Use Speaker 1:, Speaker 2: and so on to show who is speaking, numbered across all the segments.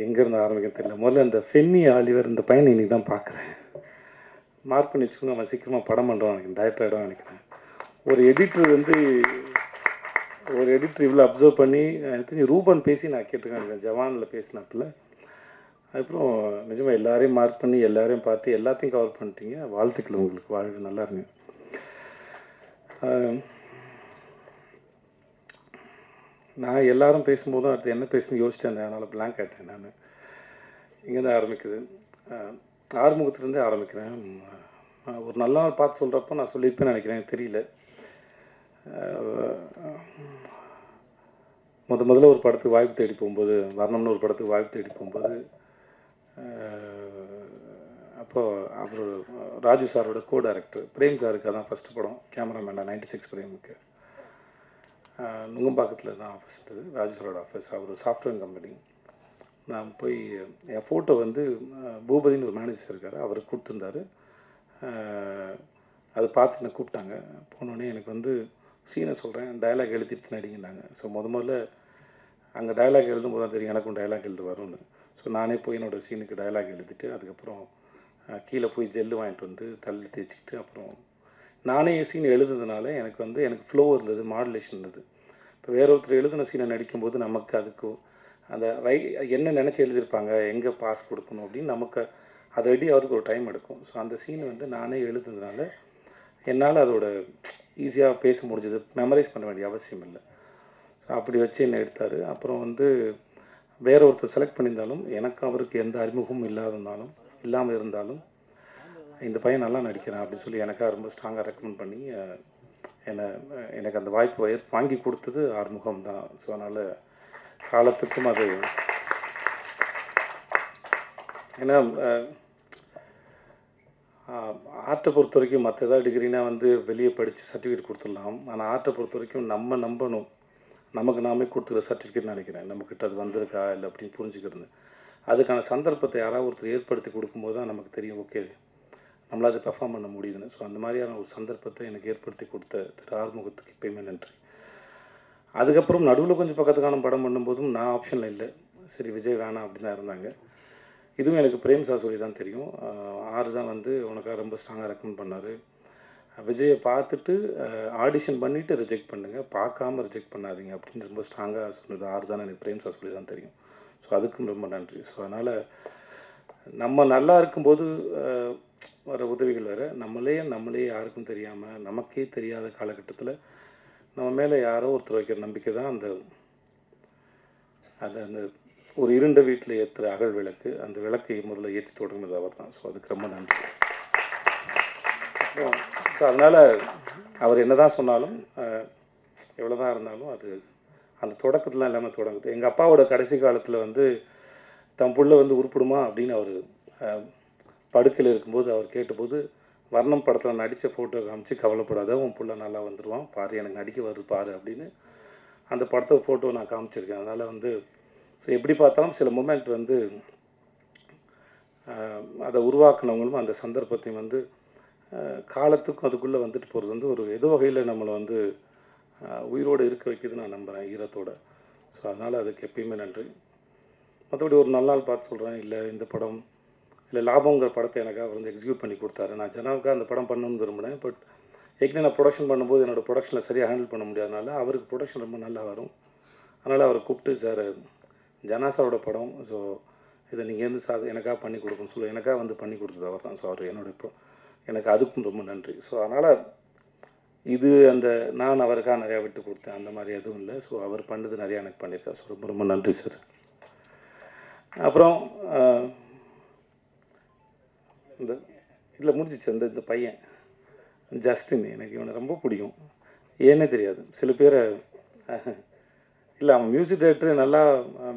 Speaker 1: எங்கேருந்து ஆரம்பிக்க தெரியல. முதல்ல இந்த ஃபென்னி ஆலிவர் இந்த பையனை இன்றைக்கி தான் பார்க்குறேன். மார்க் பண்ணி வச்சுக்கோங்க, அவன் சீக்கிரமாக படம் பண்ணுறான் நினைக்கிறேன், டைரக்டர் ஆகிடும் நினைக்கிறேன். ஒரு எடிட்டர் வந்து இவ்வளோ அப்சர்வ் பண்ணி எனக்கு தெரிஞ்சு ரூபன் பேசி நான் கேட்டிருக்கேன், ஜவானில் பேசினாப்புல. அதுக்கப்புறம் நிஜமாக எல்லாரையும் மார்க் பண்ணி எல்லாரையும் பார்த்து எல்லாத்தையும் கவர் பண்ணிட்டீங்க. வாழ்த்துக்கள் உங்களுக்கு, வாழ்க்கை நல்லா இருங்க. நான் எல்லாரும் பேசும்போதும் அடுத்து என்ன பேசுன்னு யோசிச்சுட்டு இருந்தேன், அதனால் பிளாங்க் ஆகிட்டேன். நான் இங்கே தான் ஆரம்பிக்குது, ஆறுமுகத்துலேருந்தே ஆரம்பிக்கிறேன். ஒரு நல்ல நாள் பார்த்து சொல்கிறப்போ நான் சொல்லியிருப்பேன்னு நினைக்கிறேன், தெரியல. முதல்ல ஒரு படத்துக்கு வாய்ப்பு தேடி போகும்போது, வர்ணம்னு ஒரு படத்துக்கு வாய்ப்பு தேடி போகும்போது, அப்போது அவர் ராஜு சாரோட கோ டைரக்டர் பிரேம் சாருக்கு தான் ஃபஸ்ட்டு படம், கேமராமேனாக 96 பிரேமுக்கு. நுங்கம்பாக்கத்தில் தான் ஆஃபீஸ் இருந்தது, ராஜு சாரோட ஆஃபீஸ். அவர் சாஃப்ட்வேர் கம்பெனி. நான் போய் என் ஃபோட்டோ வந்து பூபதினு ஒரு மேனேஜர் இருக்கார், அவருக்கு கொடுத்துருந்தாரு. அதை பார்த்து என்னை கூப்பிட்டாங்க. போனோடனே எனக்கு வந்து சீனை சொல்கிறேன், டயலாக் எழுதிட்டு நடிங்கன்னாங்க. ஸோ முதல்ல அங்கே டயலாக் எழுதும்போது தான் தெரியும் எனக்கும் டயலாக் எழுத வரும்னு. ஸோ நானே போய் என்னோடய சீனுக்கு டயலாக் எழுதிட்டு, அதுக்கப்புறம் கீழே போய் ஜெல்லு வாங்கிட்டு வந்து தள்ளி தேய்ச்சிக்கிட்டு, அப்புறம் நானே சீன் எழுதுனதுனால எனக்கு ஃப்ளோ இருந்தது, மாடுலேஷன் இருந்தது. இப்போ வேற ஒருத்தர் எழுதின சீனை நடிக்கும்போது நமக்கு அதுக்கு அந்த என்ன நினச்சி எழுதியிருப்பாங்க, எங்கே பாஸ் கொடுக்கணும் அப்படின்னு நமக்கு அதை ரெடி ஆகிறதுக்கு ஒரு டைம் எடுக்கும். ஸோ அந்த சீன் வந்து நானே எழுதுனதுனால என்னால் அதோட ஈஸியாக பேச முடிஞ்சது, மெமரைஸ் பண்ண வேண்டிய அவசியம் இல்லை. ஸோ அப்படி வச்சு என்ன எடுத்தார். அப்புறம் வந்து வேற ஒருத்தர் செலக்ட் பண்ணியிருந்தாலும் எனக்கு அவருக்கு எந்த அறிமுகமும் இல்லாமல் இருந்தாலும் இந்த பையன் நல்லா நடிக்கிறான் அப்படின்னு சொல்லி எனக்காக ரொம்ப ஸ்ட்ராங்காக ரெக்கமெண்ட் பண்ணி எனக்கு அந்த வாய்ப்பு வாங்கி கொடுத்தது ஆறுமுகம் தான். ஸோ அதனால் காலத்துக்கும் அது, ஏன்னா ஆர்ட்டை பொறுத்த வரைக்கும் மற்ற ஏதாவது டிகிரினா வந்து வெளியே படித்து சர்டிஃபிகேட் கொடுத்துடலாம். ஆனால் ஆர்ட்டை பொறுத்த வரைக்கும் நம்ம நம்பணும், நமக்கு நாமே கொடுத்துக்கிற சர்டிஃபிகேட் நினைக்கிறேன். நம்மக்கிட்ட அது வந்திருக்கா இல்லை அப்படின்னு புரிஞ்சுக்கிறது. அதுக்கான சந்தர்ப்பத்தை யாராவது ஒருத்தர் ஏற்படுத்தி கொடுக்கும்போது தான் நமக்கு தெரியும், ஓகே நம்மளால் அதை பெர்ஃபார்ம் பண்ண முடியுதுன்னு. ஸோ அந்த மாதிரியான ஒரு சந்தர்ப்பத்தை எனக்கு ஏற்படுத்தி கொடுத்த திரு ஆறுமுகத்துக்கு எப்பயுமே நன்றி. அதுக்கப்புறம் நடுவில் கொஞ்சம் பக்கத்துக்கான படம் பண்ணும்போதும் நான் ஆப்ஷனில் இல்லை, சரி விஜய் வேணாம் அப்படின்னு தான் இருந்தாங்க. இதுவும் எனக்கு பிரேம் சார் சொல்லி தான் தெரியும். ஆறு தான் வந்து உனக்காக ரொம்ப ஸ்ட்ராங்காக ரெக்கமெண்ட் பண்ணார். விஜயை பார்த்துட்டு ஆடிஷன் பண்ணிவிட்டு ரிஜெக்ட் பண்ணுங்கள், பார்க்காம ரிஜெக்ட் பண்ணாதீங்க அப்படின்னு ரொம்ப ஸ்ட்ராங்காக சொன்னது ஆறு தான் எனக்கு பிரேம் சார் சொல்லி தான் தெரியும். ஸோ அதுக்கும் ரொம்ப நன்றி. ஸோ அதனால் நம்ம நல்லா இருக்கும்போது வர உதவிகள் வேறு, நம்மளே யாருக்கும் தெரியாமல் நமக்கே தெரியாத காலகட்டத்தில் நம்ம மேலே யாரோ ஒருத்தர் வைக்கிற நம்பிக்கை தான் அந்த அந்த ஒரு இருண்ட வீட்டில் ஏற்றுற அகல் விளக்கு. அந்த விளக்கை முதல்ல ஏற்றி தொடங்கினது அவர் தான். ஸோ அதுக்கு ரொம்ப நன்றி. ஸோ அதனால் அவர் என்ன தான் சொன்னாலும், எவ்வளோ தான் இருந்தாலும் அது அந்த தொடக்கத்துலாம் இல்லாமல் தொடங்குது. எங்கள் அப்பாவோட கடைசி காலத்தில் வந்து தன் புள்ள வந்து உருப்பிடுமா அப்படின்னு அவர் படுக்கையில் இருக்கும்போது அவர் கேட்டபோது, வர்ணம் படத்தில் நடித்த ஃபோட்டோ காமிச்சு, கவலைப்படாத உன் புள்ள நல்லா வந்துடுவான் பாரு, எனக்கு நடிக்க வருது பாரு அப்படின்னு அந்த படத்தை ஃபோட்டோ நான் காமிச்சிருக்கேன். அதனால் வந்து ஸோ எப்படி பார்த்தாலும் சில மூமெண்ட் வந்து அதை உருவாக்குனவங்களும் அந்த சந்தர்ப்பத்தையும் வந்து காலத்துக்கும் அதுக்குள்ளே வந்துட்டு போகிறது வந்து ஒரு ஏதோ வகையில் நம்மளை வந்து உயிரோடு இருக்க வைக்கிது நான் நம்புகிறேன், ஈரத்தோடு. ஸோ அதனால் அதுக்கு எப்பயுமே நன்றி. மற்றபடி ஒரு நல்ல நாள் பார்த்து சொல்கிறேன், இல்லை இந்த படம் இல்லை லாபங்கிற படத்தை எனக்காக அவர் வந்து எக்ஸிக்யூட் பண்ணி கொடுத்தாரு. நான் ஜனாவுக்காக அந்த படம் பண்ணணும்னு விரும்பினேன். பட் ஏற்கனவே நான் ப்ரொடக்ஷன் பண்ணும்போது என்னோடய ப்ரொடக்ஷனில் சரியாக ஹேண்டில் பண்ண முடியாதனால அவருக்கு ப்ரொடக்ஷன் ரொம்ப நல்லா வரும். அதனால் அவரை கூப்பிட்டு, சார் ஜனா சாரோட படம், ஸோ இதை நீங்கள் வந்து எனக்காக பண்ணி கொடுக்கணும்னு சொல்லி எனக்காக வந்து பண்ணி கொடுத்தது அவர் தான். ஸோ அவர் எனக்கு அதுக்கும் ரொம்ப நன்றி. ஸோ அதனால் இது அந்த நான் அவருக்காக நிறையா விட்டு கொடுத்தேன் அந்த மாதிரி எதுவும் இல்லை. ஸோ அவர் பண்ணது நிறையா எனக்கு பண்ணியிருக்கார். ஸோ ரொம்ப ரொம்ப நன்றி சார். அப்புறம் இந்த இதில் முடிஞ்சிச்சு இந்த பையன் ஜஸ்டின், எனக்கு இவனை ரொம்ப பிடிக்கும். ஏன்னே தெரியாது, சில பேரை இல்லை அவன் மியூசிக் டைரக்டர் நல்லா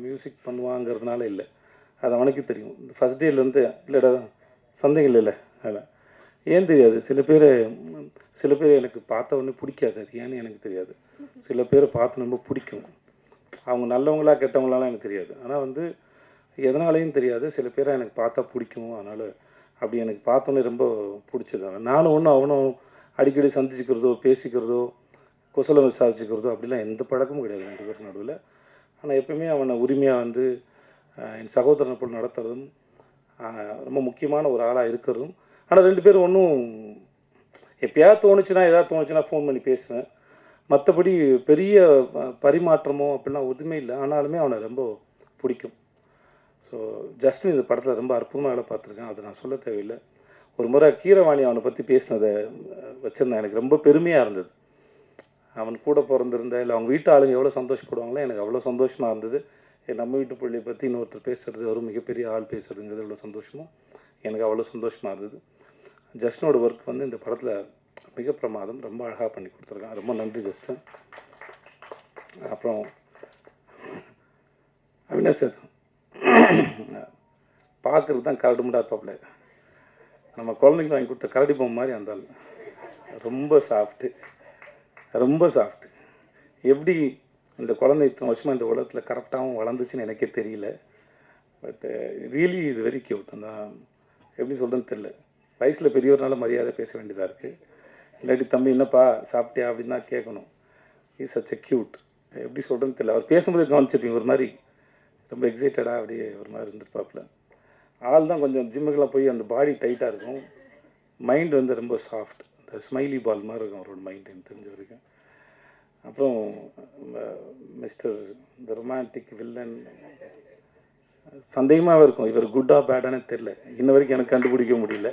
Speaker 1: மியூசிக் பண்ணுவாங்கிறதுனால இல்லை, அது அவனுக்கு தெரியும். ஃபஸ்ட் டேலேருந்து இல்லைடா சந்தேகம் இல்லை அதில் ஏன் தெரியாது. சில பேர் எனக்கு பார்த்த உடனே பிடிக்காது, அது ஏன்னு எனக்கு தெரியாது. சில பேரை பார்த்து ரொம்ப பிடிக்கும், அவங்க நல்லவங்களா கெட்டவங்களாலாம் எனக்கு தெரியாது. ஆனால் வந்து எதனாலையும் தெரியாது, சில பேரை எனக்கு பார்த்தா பிடிக்கும். அதனால் அப்படி எனக்கு பார்த்தோன்னே ரொம்ப பிடிச்சது. நானும் அவனும் அடிக்கடி சந்திச்சுக்கிறதோ பேசிக்கிறதோ குசலம் விசாரிச்சுக்கிறதோ அப்படிலாம் எந்த பழக்கமும் கிடையாது ரெண்டு பேருக்கு நடுவில். ஆனால் எப்பவுமே அவனை உரிமையாக வந்து என் சகோதரனை போல் நடத்துறதும் ரொம்ப முக்கியமான ஒரு ஆளாக இருக்கிறதும். ஆனால் 2 பேரும் ஒன்றும் எப்பயாவது தோணுச்சுன்னா ஃபோன் பண்ணி பேசுவேன். மற்றபடி பெரிய பரிமாற்றமோ அப்படிலாம் எதுவுமே இல்லை. ஆனாலுமே அவனை ரொம்ப பிடிக்கும். ஸோ ஜஸ்டின் இந்த படத்தில் ரொம்ப அற்புதமாக வேலை பார்த்துருக்கேன். அது நான் சொல்ல தேவையில்லை. ஒரு முறை கீரவாணி அவனை பற்றி பேசினதை வச்சுருந்தேன். எனக்கு ரொம்ப பெருமையாக இருந்தது. அவன் கூட பிறந்திருந்த இல்லை அவங்க வீட்டு ஆளுங்க எவ்வளோ சந்தோஷப்படுவாங்களோ எனக்கு அவ்வளோ சந்தோஷமாக இருந்தது. நம்ம வீட்டு பிள்ளையை பற்றி இன்னொருத்தர் பேசுகிறது, ஒரு மிகப்பெரிய ஆள் பேசுகிறதுங்கிறது எவ்வளோ சந்தோஷமோ எனக்கு அவ்வளோ சந்தோஷமாக இருந்தது. ஜஸ்டினோட ஒர்க் வந்து இந்த படத்தில் மிக பிரமாதம். ரொம்ப அழகாக பண்ணி கொடுத்துருக்கான். ரொம்ப நன்றி ஜஸ்டின். அப்புறம் அவினாஷ் சார் பார்க்குறது தான் கரடு முண்டா இருப்பாப்புல. நம்ம குழந்தைங்களுக்கு வாங்கி கொடுத்த கரடி பொம்மை மாதிரி இருந்தாலும் ரொம்ப சாஃப்ட்டு. எப்படி இந்த குழந்தை இத்தனை வருஷமாக இந்த உலகத்தில் கரெக்டாகவும் வளர்ந்துச்சுன்னு எனக்கே தெரியல. But really is very cute. அந்த எப்படி சொல்கிறேன்னு தெரியல. வயசில் பெரியவர்னால மரியாதை பேச வேண்டியதாக இருக்குது. இல்லாட்டி தம்பி என்னப்பா சாப்பிட்டியா அப்படின்னு தான் கேட்கணும். Is such a cute. எப்படி சொல்கிறேன்னு தெரியல. அவர் பேசும்போது கவனிச்சிருப்பீங்க, ஒரு மாதிரி ரொம்ப எக்ஸைட்டடாக அப்படியே ஒரு மாதிரி இருந்துருப்பாப்புல. ஆள் தான் கொஞ்சம் ஜிம்முக்கெல்லாம் போய் அந்த பாடி டைட்டாக இருக்கும். மைண்ட் வந்து ரொம்ப சாஃப்ட். இந்த ஸ்மைலி பால் மாதிரி இருக்கும் அவரோட மைண்ட் எனக்கு தெரிஞ்ச வரைக்கும். அப்புறம் மிஸ்டர் இந்த ரொமான்டிக் வில்லன் சந்தேகமாகவே இருக்கும். இவர் குட்டா பேடானே தெரில. இன்ன வரைக்கும் எனக்கு கண்டுபிடிக்க முடியல.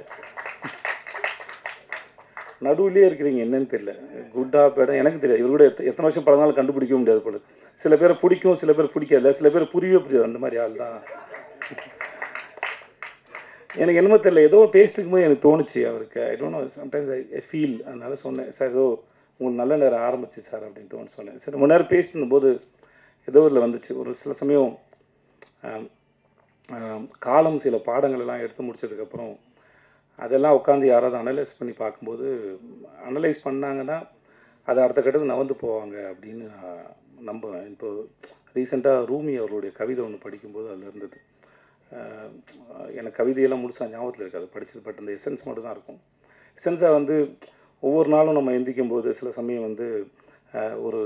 Speaker 1: நடுவுலேயே இருக்கிறீங்க என்னன்னு தெரியல. குட்டா பேடா எனக்கு தெரியாது. இவர் கூட எத்தனை வருஷம் பழகினாலும் கண்டுபிடிக்க முடியாது போல. சில பேரை பிடிக்கும், சில பேர் பிடிக்காது, சில பேர் புரியவே புரியாது. அந்த மாதிரி ஆள் தான். எனக்கு என்னமோ தெரியல, ஏதோ பேசிட்டு போது எனக்கு தோணுச்சு அவருக்கு. I don't know, sometimes I feel. அதனால சொன்னேன், சார் ஏதோ உங்களுக்கு நல்ல நேரம் ஆரம்பிச்சு சார் அப்படின்னு தோணு சொன்னேன். சரி, ரொம்ப நேரம் பேசிட்டு இருந்தபோது ஏதோ இதில் வந்துச்சு. ஒரு சில சமயம் காலம் சில பாடங்கள் எல்லாம் எடுத்து முடிச்சதுக்கப்புறம் அதெல்லாம் உட்காந்து யாராவது அனலைஸ் பண்ணி பார்க்கும்போது, அனலைஸ் பண்ணாங்கன்னா அதை அடுத்த கட்டத்துக்கு நகர்ந்து போவாங்க அப்படின்னு நான் நம்புவேன். இப்போ ரீசெண்டாக ரூமி அவருடைய கவிதை ஒன்று படிக்கும்போது அதில் இருந்தது. எனக்கு கவிதையெல்லாம் முழுசாக ஞாபகத்தில் இருக்காது படித்தது. பட் அந்த எசன்ஸ் மட்டும் தான் இருக்கும். எசன்ஸாக வந்து ஒவ்வொரு நாளும் நம்ம எந்திக்கும் போது சில சமயம் வந்து ஒரு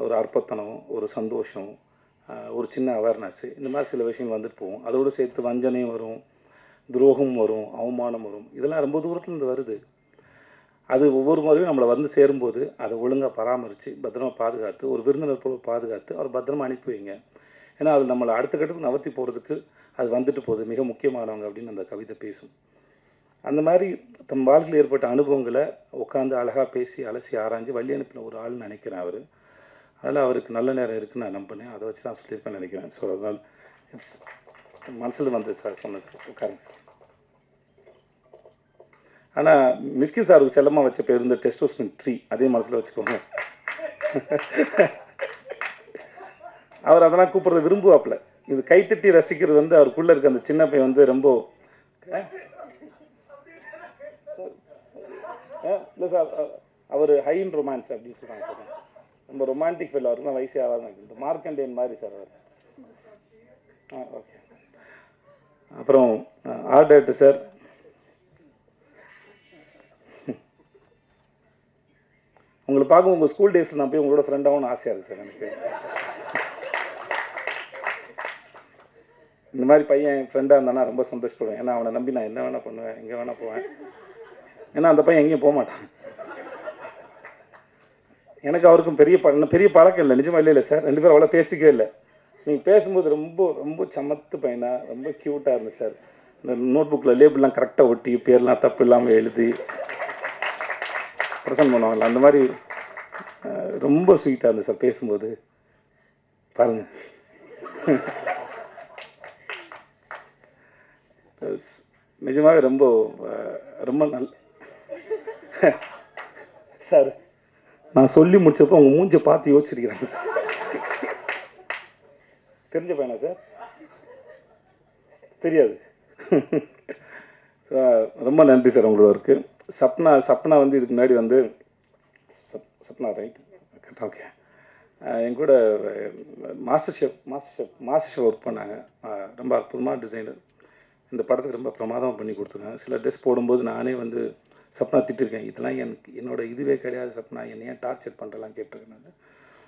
Speaker 1: ஒரு அற்பத்தனம், ஒரு சந்தோஷம், ஒரு சின்ன அவேர்னஸ்ஸு, இந்த மாதிரி சில விஷயங்கள் வந்துட்டு போகும். அதோடு சேர்த்து வஞ்சனையும் வரும், துரோகம் வரும், அவமானம் வரும். இதெல்லாம் ரொம்ப தூரத்துலேருந்து வருது. அது ஒவ்வொரு முறையும் நம்மளை வந்து சேரும்போது அதை ஒழுங்காக பராமரித்து பத்திரமா பாதுகாத்து, ஒரு விருந்தினர் போல பாதுகாத்து அவர் பத்திரமா அனுப்பி வைங்க. ஏன்னா அது நம்மளை அடுத்த கட்டத்துக்கு நகர்த்தி போகிறதுக்கு அது வந்துட்டு போகுது, மிக முக்கியமானவங்க அப்படின்னு அந்த கவிதை பேசும். அந்த மாதிரி தம் வாழ்க்கையில் ஏற்பட்ட அனுபவங்களை உட்காந்து அழகாக பேசி அலசி ஆராய்ஞ்சு வழி அனுப்பின ஒரு ஆள்னு நினைக்கிறேன் அவர். அதனால் அவருக்கு நல்ல நேரம் இருக்குன்னு நான் நம்பினேன். அதை வச்சு நான் சொல்லியிருப்பேன்னு நினைக்கிறேன். ஸோ அதனால் இட்ஸ் மனசில் வந்து சார் சொன்னேன் சார். உட்காருங்க சார். ஆனால் மிஸ்கின் சாருக்கு செல்லமாக வச்ச பேர் இந்த டெஸ்டோஸ்டரோன் ட்ரீ, அதே மனசில் வச்சுக்கோங்க. அவர் அதெல்லாம் கூப்பிட்றது விரும்புவாப்பில். இது கைத்தட்டி ரசிக்கிறது வந்து அவருக்குள்ளே இருக்க அந்த சின்ன பையன் வந்து ரொம்ப இல்லை சார், அவர் ஹை இன் ரொமான்ஸ் அப்படின்னு சொல்கிறாங்க சார். ரொம்ப ரொமான்டிக் ஃபீல். அவருக்கு தான் வயசே ஆகாது. இந்த மார்க்கண்டேன் மாதிரி சார் அவர். ஓகே. அப்புறம் ஆர்ட் டைரக்டர் சார், உங்களை பார்க்கும் உங்கள் ஸ்கூல் டேஸில் நான் போய் உங்களோட ஃப்ரெண்டாகவும் ஆசையாக இருக்குது சார் எனக்கு. இந்த மாதிரி பையன் ஃப்ரெண்டாக இருந்தானா ரொம்ப சந்தோஷப்படுவேன். ஏன்னா அவனை நம்பி நான் என்ன வேணால் பண்ணுவேன், எங்கே வேணால் போவேன். ஏன்னா அந்த பையன் எங்கேயும் போக மாட்டான். எனக்கு அவருக்கும் பெரிய பழக்கம் இல்லை, நிஜமாக இல்லை சார். 2 பேரும் அவ்வளோ பேசிக்கவே இல்லை. நீங்கள் பேசும்போது ரொம்ப ரொம்ப சமத்து பையனாக ரொம்ப க்யூட்டாக இருந்தது சார். இந்த நோட் புக்கில் லேபிள்லாம் கரெக்டாக ஒட்டி பேர்லாம் தப்பு இல்லாமல் எழுதி ப்ரெசன்ட் பண்ணுவாங்கள்ல, அந்த மாதிரி ரொம்ப ஸ்வீட்டாக இருந்தது சார் பேசும்போது. பாருங்கள், நிஜமாகவே ரொம்ப ரொம்ப சார். நான் சொல்லி முடிச்சப்போ உங்கள் மூஞ்சை பார்த்து யோசிச்சிருக்கிறாங்க சார். தெரிஞ்ச பையனா சார்? தெரியாது. ஸோ ரொம்ப நன்றி சார் உங்களோட ஒர்க்கு. சப்னா வந்து இதுக்கு முன்னாடி வந்து சப்னா ரைட் ஓகே என் கூட மாஸ்டர் ஷெஃப் ஒர்க் பண்ணாங்க. ரொம்ப அற்புதமான டிசைனர். இந்த படத்துக்கு ரொம்ப பிரமாதமாக பண்ணி கொடுத்துருக்காங்க. சில ட்ரெஸ் போடும்போது நானே வந்து சப்னா திட்டிருக்கேன். இதெல்லாம் என்னோட இதுவே கிடையாது சப்னா, என்னை ஏன் டார்ச்சர் பண்ணுறலாம் கேட்டிருக்கேன் நான்.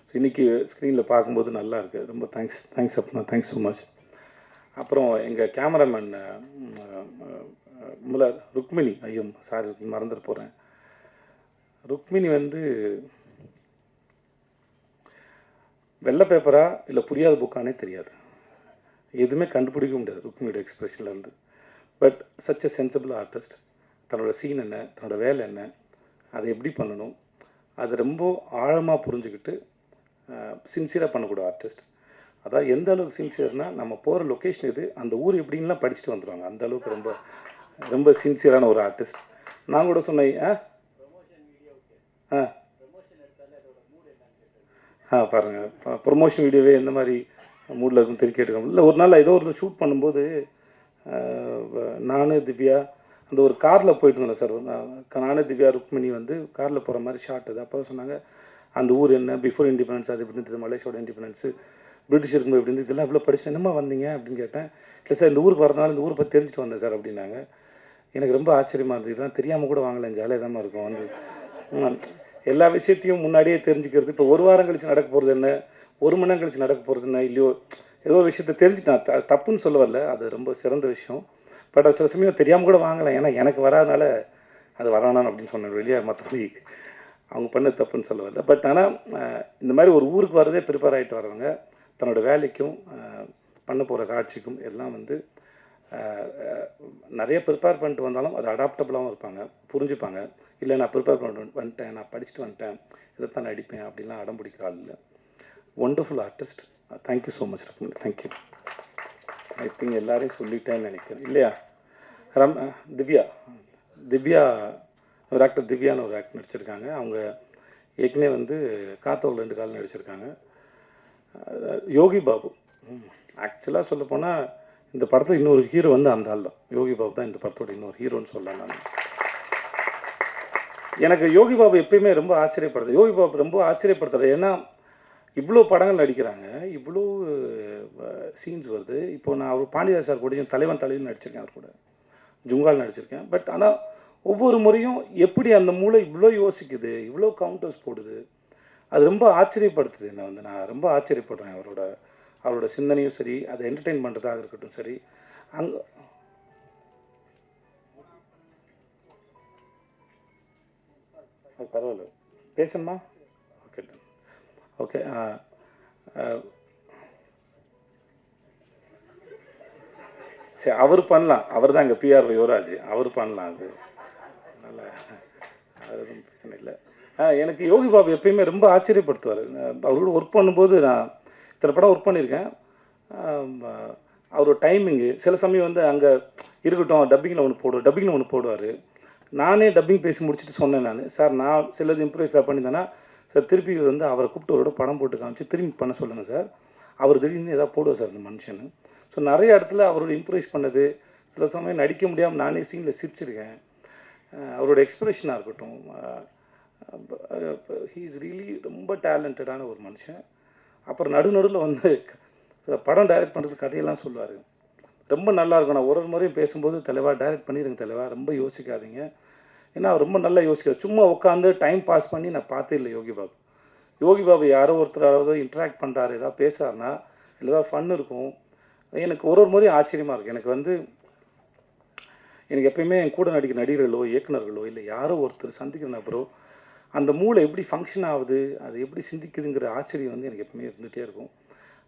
Speaker 1: ஸோ இன்றைக்கி ஸ்க்ரீனில் பார்க்கும்போது நல்லா இருக்குது. ரொம்ப thanks Sapna, thanks so much. அப்புறம் எங்கள் கேமராமேன் ருக்மிணி, ஐயோ சாரி மறந்துட்டு போகிறேன். ருக்மிணி வந்து வெள்ளை பேப்பரா இல்லை புரியாத புக்கானே தெரியாது, எதுவுமே கண்டுபிடிக்க முடியாது ருக்மிணியோட எக்ஸ்பிரஷன்லேருந்து. But such a sensible artist. தன்னோட சீன் என்ன, தன்னோட வேலை என்ன, அதை எப்படி பண்ணணும், அது ரொம்ப ஆழமாக புரிஞ்சுக்கிட்டு சின்சியராக பண்ணக்கூடிய ஆர்டிஸ்ட். அதாவது எந்த அளவுக்கு சின்சியர்னால், நம்ம போகிற லொக்கேஷன் இது, அந்த ஊர் எப்படின்லாம் படிச்சுட்டு வந்துடுவாங்க. அந்த அளவுக்கு ரொம்ப ரொம்ப சின்சியரான ஒரு ஆர்டிஸ்ட். நான் கூட சொன்னேன் பாருங்கள், ப்ரொமோஷன் வீடியோவே எந்த மாதிரி மூடில் இருக்குன்னு தெரிஞ்சு கேட்டுக்கோங்க. இல்லை ஒரு நாள் ஏதோ ஒரு ஷூட் பண்ணும்போது நான் திவ்யா அந்த ஒரு காரில் போயிட்டு இருந்தேன் சார். நானே திவ்யா ருக்மிணி வந்து காரில் போகிற மாதிரி ஷார்ட் அது. அப்போ சொன்னாங்க அந்த ஊர் என்ன, பிஃபோர் இண்டிபெண்டன்ஸ் அது எப்படி இருந்தது, மலேசியாவோட இண்டிபெண்டன்ஸு, பிரிட்டிஷ் இருக்கும்போது எப்படி இருந்தது, இதெல்லாம் இவ்வளோ படிச்சு என்னம்மா வந்தீங்க அப்படின்னு கேட்டேன். இல்லை சார் இந்த ஊருக்கு வரதுனால இந்த ஊரை பற்றி தெரிஞ்சுட்டு வந்தேன் சார் அப்படின்னாங்க. எனக்கு ரொம்ப ஆச்சரியமாக இருந்தது. இதெல்லாம் தெரியாமல் கூட வாங்கலை, ஜாலியாக தான் இருக்கும் வந்து எல்லா விஷயத்தையும் முன்னாடியே தெரிஞ்சுக்கிறது. இப்போ ஒரு வாரம் கழிச்சு நடக்க போகிறது என்ன, ஒரு மணி நேரம் கழிச்சு நடக்க போகிறது என்ன, இல்லையோ ஏதோ ஒரு விஷயத்தை தெரிஞ்சுட்டான். தப்புன்னு சொல்ல வரல, அது ரொம்ப சிறந்த விஷயம். பட் அது சில சமயம் தெரியாமல் கூட வாங்கலாம், ஏன்னா எனக்கு வராதனால அது வரானான் அப்படின்னு சொன்னேன் வெளியே. மற்றபடி அவங்க பண்ண தப்புன்னு சொல்ல வரல. பட் ஆனால் இந்த மாதிரி ஒரு ஊருக்கு வரதே ப்ரிப்பேர் ஆகிட்டு வரவங்க தன்னோட வேலைக்கும் பண்ண போகிற காட்சிக்கும் எல்லாம் வந்து நிறைய ப்ரிப்பேர் பண்ணிட்டு வந்தாலும் அது அடாப்டபுளாகவும் இருப்பாங்க, புரிஞ்சுப்பாங்க. இல்லை நான் ப்ரிப்பேர் பண்ணிட்டு வந்துட்டேன், நான் படிச்சுட்டு வந்துட்டேன், இதைத்தான் நான் அடிப்பேன் அப்படின்லாம் அடம் பிடிக்கிற ஆள் இல்லை. Wonderful artist. Thank you so much Rukmini, thank you. I think எல்லாரையும் சொல்லிட்டேன்னு நினைக்கிறேன் இல்லையா? திவ்யா ஒரு ஆக்டர், திவ்யான்னு ஒரு ஆக்டர் நடிச்சிருக்காங்க. அவங்க ஏற்கனவே வந்து காத்தோல் 2 கால் நடிச்சிருக்காங்க. யோகி பாபு, ஆக்சுவலாக சொல்லப்போனால் இந்த படத்தில் இன்னொரு ஹீரோ வந்து அந்த ஆள் தான். யோகி பாபு தான் இந்த படத்தோட இன்னொரு ஹீரோன்னு சொல்லலாம். நான் எனக்கு யோகி பாபு எப்பயுமே ரொம்ப ஆச்சரியப்படுது. யோகி பாபு ரொம்ப ஆச்சரியப்படுத்துறது, ஏன்னா இவ்வளோ படங்கள் நடிக்கிறாங்க, இவ்வளோ சீன்ஸ் வருது. இப்போ நான் அவர் பாண்டியராஜ் சார் கூட தலைவன் நடிச்சிருக்கேன், அவர் கூட ஜுங்கால் நடிச்சிருக்கேன். பட் ஆனால் ஒவ்வொரு முறையும் எப்படி அந்த மூளை இவ்வளோ யோசிக்குது, இவ்வளோ கவுண்டர்ஸ் போடுது, அது ரொம்ப ஆச்சரியப்படுத்துது என்னை வந்து. நான் ரொம்ப ஆச்சரியப்படுறேன் அவரோட சிந்தனையும் சரி, அதை என்டர்டெயின் பண்ணுறதாக இருக்கட்டும் சரி. அங்கே பரவாயில்ல பேசணுமா? Okay okay. சரி, அவர் பண்ணலாம், அவர் தான் எங்கள் பிஆர் யுவராஜ், அவர் பண்ணலாம். அது அதனால் அது ஒன்றும் பிரச்சனை இல்லை. எனக்கு யோகி பாபு எப்பயுமே ரொம்ப ஆச்சரியப்படுத்துவார். அவரோட ஒர்க் பண்ணும்போது நான் இத்தனை படம் ஒர்க் பண்ணியிருக்கேன். அவரோட டைமிங்கு சில சமயம் வந்து அங்கே இருக்கட்டும், டப்பிங்கில் ஒன்று போடுவார். நானே டப்பிங் பேசி முடிச்சுட்டு சொன்னேன், நான் சார் நான் சிலது இம்ப்ரூவைஸாக பண்ணியிருந்தேன்னா சார் திருப்பி வந்து அவரை கூப்பிட்டு அவரோட படம் போட்டு காமிச்சு திரும்பி பண்ண சொல்லுங்கள் சார், அவர் திடீர்னு எதாவது போடுவார் சார் இந்த மனுஷன். ஸோ நிறைய இடத்துல அவரோட இம்ப்ரூவைஸ் பண்ணது, சில சமயம் நடிக்க முடியாமல் நானே சீனில் சிரிச்சிருக்கேன். அவரோட எக்ஸ்பிரஷனாக இருக்கட்டும், ஹீ இஸ் ரியலி ரொம்ப டேலண்டடான ஒரு மனுஷன். அப்புறம் நடுநடுவில் வந்து படம் டைரக்ட் பண்ணுறது கதையெல்லாம் சொல்லுவார், ரொம்ப நல்லாயிருக்கும். நான் ஒரு முறையும் பேசும்போது தலைவா டைரக்ட் பண்ணிடுங்க தலைவா, ரொம்ப யோசிக்காதீங்க, ஏன்னா அவர் ரொம்ப நல்லா யோசிக்கிறார். சும்மா உட்காந்து டைம் பாஸ் பண்ணி நான் பார்த்தே இல்லை யோகி பாபு. யோகி பாபு யாரோ ஒருத்தராவது இன்ட்ராக்ட் பண்ணுறாரு, ஏதாவது பேசுகிறாருன்னா இல்லை ஏதாவது ஃபன் இருக்கும். எனக்கு ஒரு முறையும் ஆச்சரியமாக இருக்குது. எனக்கு வந்து எனக்கு எப்பயுமே என் கூட நடிக்கிற நடிகர்களோ இயக்குநர்களோ இல்லை யாரோ ஒருத்தர் சந்திக்கிற நபரோ அந்த மூளை எப்படி ஃபங்க்ஷன் ஆகுது, அது எப்படி சிந்திக்குதுங்கிற ஆச்சரியம் வந்து எனக்கு எப்பவுமே இருந்துகிட்டே இருக்கும்.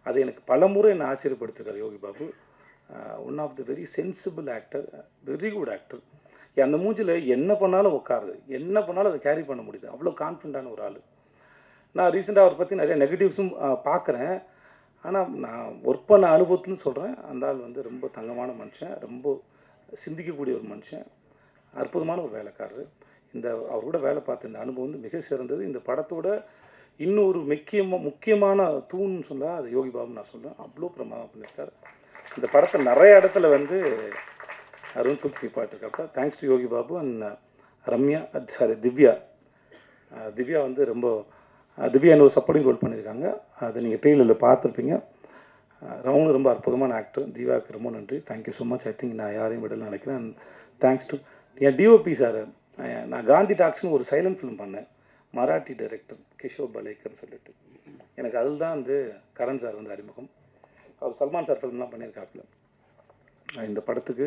Speaker 1: அது எனக்கு பல முறை என்னை ஆச்சரியப்படுத்துகிறார் Yogi Babu. One of the very sensible actor, very good actor. அந்த மூஞ்சில் என்ன பண்ணாலும் உட்காருது, என்ன பண்ணாலும் அதை கேரி பண்ண முடியுது, அவ்வளோ கான்ஃபிடண்டான ஒரு ஆள். நான் ரீசெண்டாக அவரை பற்றி நிறைய நெகட்டிவ்ஸும் பார்க்குறேன். ஆனால் நான் ஒர்க் பண்ண அனுபவத்துன்னு சொல்கிறேன், அந்த ஆள் வந்து ரொம்ப தங்கமான மனுஷன், ரொம்ப சிந்திக்கக்கூடிய ஒரு மனுஷன், அற்புதமான ஒரு வேலைக்காரர். அவர் கூட வேலை பார்த்த இந்த அனுபவம் வந்து மிக சிறந்தது. இந்த படத்தோட இன்னொரு முக்கியமான தூண்னு சொன்னால் அது யோகி பாபு நான் சொல்லுவேன். அவ்வளோ பிரமாதம் பண்ணியிருக்காரு. இந்த படத்தை நிறைய இடத்துல வந்து அருண் தூக்கி பாட்டுருக்கப்ப thanks to Yogi Babu and Divya வந்து ரொம்ப திவ்யா என்ன ஒரு சப்போர்ட்டிங் ரோல் பண்ணியிருக்காங்க. அதை நீங்கள் ட்ரெயிலரில் பார்த்துருப்பீங்க. அவங்களும் ரொம்ப அற்புதமான ஆக்டர். திவ்யாவுக்கு ரொம்ப நன்றி, thank you so much. I think நான் யாரையும் விடல நினைக்கிறேன். And thanks to N DOP sir. நான் காந்தி டாக்ஸ்னு ஒரு சைலண்ட் ஃபிலிம் பண்ணேன், மராட்டி டைரக்டர் கிஷோர் பலேக்கர்னு சொல்லிட்டு. எனக்கு அதில் தான் வந்து கரண் சார் வந்து அறிமுகம். அவர் சல்மான் சார் ஃபிலிம்லாம் பண்ணியிருக்காப்புல. இந்த படத்துக்கு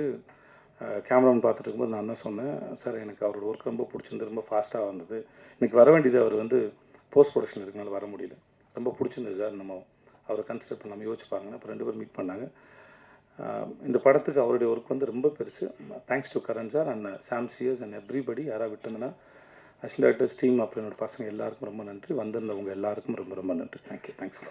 Speaker 1: கேமராமேன் பார்த்துட்டு இருக்கும்போது நான் தான் சொன்னேன், சார் எனக்கு அவரோட ஒர்க் ரொம்ப பிடிச்சிருந்தது, ரொம்ப ஃபாஸ்ட்டாக வந்தது. இன்னைக்கு வர வேண்டியது அவர் வந்து போஸ்ட் ப்ரொடக்ஷன் இருக்கனால வர முடியல. ரொம்ப பிடிச்சிருந்தது சார், நம்ம அவரை கன்சிடர் பண்ணாமல் யோசிச்சு பாருங்க. அப்போ 2 பேரும் மீட் பண்ணாங்க. இந்த படத்துக்கு அவருடைய ஒர்க் வந்து ரொம்ப பெருசு. Thanks to Karan sir and Sam cheers and everybody. யாராவது விட்டுருந்தேன்னா அசிஸ்டன்ட் டைரக்டர்ஸ் டீம், அப்புறம் என்னோட பசங்க எல்லாருக்கும் ரொம்ப நன்றி. வந்திருந்தவங்க எல்லாருக்கும் ரொம்ப ரொம்ப நன்றி. தேங்க்யூ. தேங்க்ஸ்.